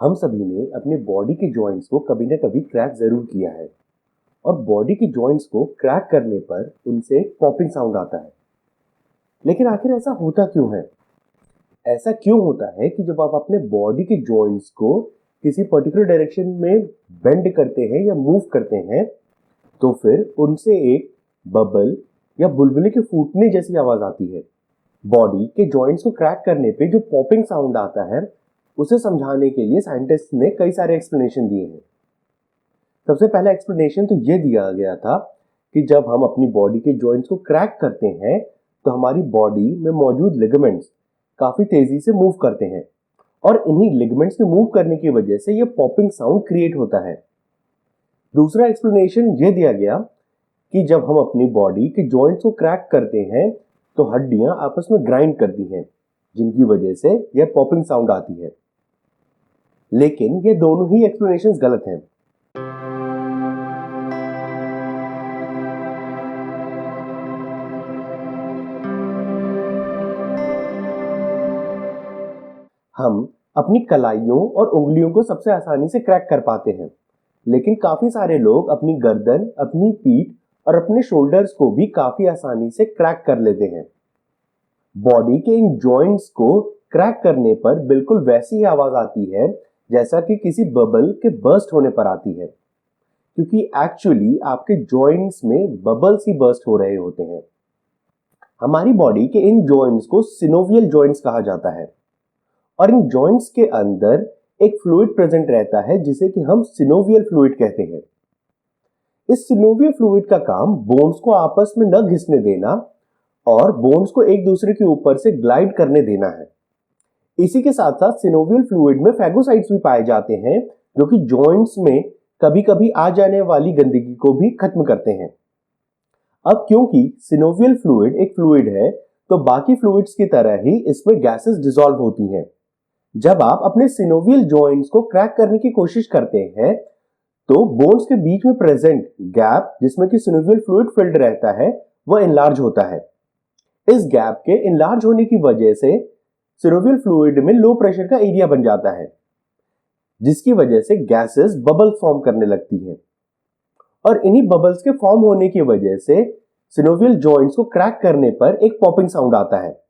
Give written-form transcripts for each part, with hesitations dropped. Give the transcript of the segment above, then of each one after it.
हम सभी ने अपने बॉडी के जॉइंट्स को कभी ना कभी क्रैक जरूर किया है और बॉडी के जॉइंट्स को क्रैक करने पर उनसे पॉपिंग साउंड आता है। लेकिन आखिर ऐसा होता क्यों है? ऐसा क्यों होता है कि जब आप अपने बॉडी के जॉइंट्स को किसी पर्टिकुलर डायरेक्शन में बेंड करते हैं या मूव करते हैं तो फिर उनसे एक बबल या बुलबुले के फूटने जैसी आवाज आती है। बॉडी के जॉइंट्स को क्रैक करने पे जो पॉपिंग साउंड आता है उसे समझाने के लिए साइंटिस्ट ने कई सारे एक्सप्लेनेशन दिए हैं। सबसे पहला एक्सप्लेनेशन तो ये दिया गया था कि जब हम अपनी बॉडी के जॉइंट्स को क्रैक करते हैं तो हमारी बॉडी में मौजूद लिगामेंट्स काफी तेजी से मूव करते हैं और इन्हीं लिगामेंट्स के मूव करने की वजह से ये पॉपिंग साउंड क्रिएट होता है। दूसरा एक्सप्लेनेशन ये दिया गया कि जब हम अपनी बॉडी के जॉइंट्स को क्रैक करते हैं तो हड्डियां आपस में ग्राइंड करती हैं जिनकी वजह से यह पॉपिंग साउंड आती है। लेकिन ये दोनों ही एक्सप्लेनेशंस गलत हैं। हम अपनी कलाइयों और उंगलियों को सबसे आसानी से क्रैक कर पाते हैं, लेकिन काफी सारे लोग अपनी गर्दन, अपनी पीठ और अपने शोल्डर्स को भी काफी आसानी से क्रैक कर लेते हैं। बॉडी के इन जॉइंट्स को क्रैक करने पर बिल्कुल वैसी ही आवाज आती है जैसा कि किसी बबल के बर्स्ट होने पर आती है, क्योंकि एक्चुअली आपके जॉइंट्स में बबल्स ही बर्स्ट हो रहे होते हैं। हमारी बॉडी के इन जॉइंट्स को सिनोवियल जॉइंट्स कहा जाता है और इन जॉइंट्स के अंदर एक फ्लूइड प्रेजेंट रहता है जिसे कि हम सिनोवियल फ्लूइड कहते हैं। इस सिनोवियल फ्लूइड का काम बोन्स को आपस में न घिसने देना और बोन्स को एक दूसरे के ऊपर से ग्लाइड करने देना है। इसी के साथ साथ सिनोवियल फ्लूइड में फैगोसाइट्स भी पाए जाते हैं जो कि जॉइंट्स में कभी-कभी आ जाने वाली गंदगी को भी खत्म करते हैं। अब क्योंकि सिनोवियल फ्लूइड एक फ्लूइड है तो बाकी फ्लूइड्स की तरह ही इसमें गैसेस डिसॉल्व होती हैं। जब आप अपने सिनोवियल जॉइंट्स को क्रैक करने की कोशिश करते हैं तो बोन्स के बीच में प्रेजेंट गैप जिसमें कि सिनोवियल फ्लूइड फिल्ड रहता है वह इनलार्ज होता है। इस गैप के इनलार्ज होने की वजह से सिनोवियल फ्लूइड में लो प्रेशर का एरिया बन जाता है जिसकी वजह से गैसेस बबल फॉर्म करने लगती हैं और इन्हीं बबल्स के फॉर्म होने की वजह से सिनोवियल जॉइंट्स को क्रैक करने पर एक पॉपिंग साउंड आता है।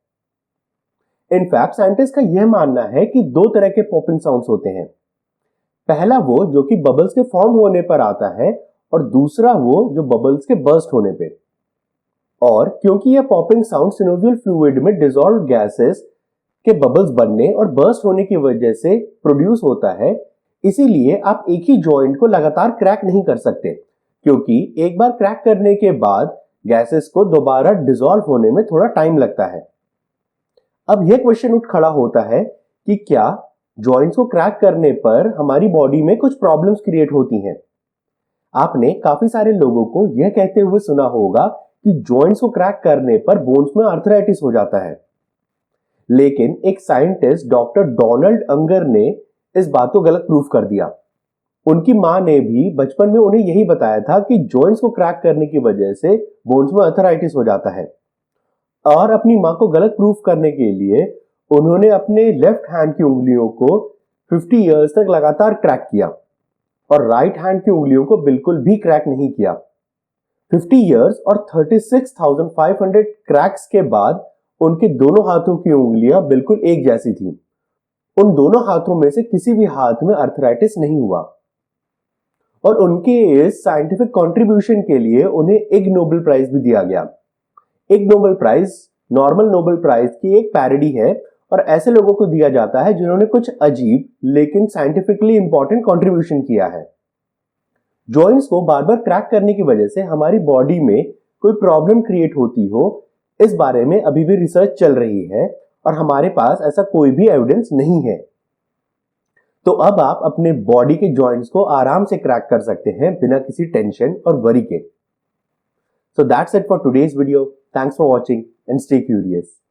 इनफैक्ट साइंटिस्ट का यह मानना है कि दो तरह के पॉपिंग साउंड्स होते हैं। पहला वो जो कि बबल्स के फॉर्म होने पर आता है और दूसरा वो जो बबल्स के बर्स्ट होने पे। और क्योंकि यह पॉपिंग साउंड सिनोवियल फ्लूइड में डिसॉल्व्ड गैसेस के बबल्स बनने और बर्स्ट होने की वजह से प्रोड्यूस होता है, इसीलिए आप एक ही जॉइंट को लगातार क्रैक नहीं कर सकते, क्योंकि एक बार क्रैक करने के बाद गैसेस को दोबारा डिसॉल्व होने में थोड़ा टाइम लगता है। अब यह क्वेश्चन उठ खड़ा होता है कि क्या जॉइंट्स को क्रैक करने पर हमारी बॉडी में कुछ प्रॉब्लम्स क्रिएट होती हैं? आपने काफी सारे लोगों को यह कहते हुए सुना होगा कि जॉइंट्स को क्रैक करने पर बोन्स में आर्थराइटिस हो जाता है। लेकिन एक साइंटिस्ट डॉक्टर डोनाल्ड अंगर ने इस बात को गलत प्रूफ कर दिया। उनकी मां ने भी बचपन में उन्हें यही बताया था कि जॉइंट्स को क्रैक करने की वजह से बोन्स में आर्थराइटिस हो जाता है और अपनी मां को गलत प्रूफ करने के लिए उन्होंने अपने लेफ्ट हैंड की उंगलियों को 50 इयर्स तक लगातार क्रैक किया और राइट हैंड की उंगलियों को बिल्कुल भी क्रैक नहीं किया। 50 इयर्स और 36,500 क्रैक्स के बाद उनके दोनों हाथों की उंगलियां बिल्कुल एक जैसी थीं। उन दोनों हाथों में से किसी भी हाथ में आर्थराइटिस नहीं हुआ और उनके इस साइंटिफिक कंट्रीब्यूशन के लिए उन्हें इग नोबेल प्राइज भी दिया गया। Ig Nobel prize normal Nobel prize की एक पैरोडी है और ऐसे लोगों को दिया जाता है जिन्होंने कुछ अजीब लेकिन साइंटिफिकली इंपॉर्टेंट कंट्रीब्यूशन किया है। जॉइंट्स को बार बार क्रैक करने की वजह से हमारी बॉडी में कोई प्रॉब्लम क्रिएट होती हो, इस बारे में अभी भी रिसर्च चल रही है और हमारे पास ऐसा कोई भी एविडेंस नहीं है। तो अब आप अपने बॉडी के जॉइंट्स को आराम से क्रैक कर सकते हैं बिना किसी टेंशन और वरी के। So that's it for today's video. Thanks for watching and stay curious.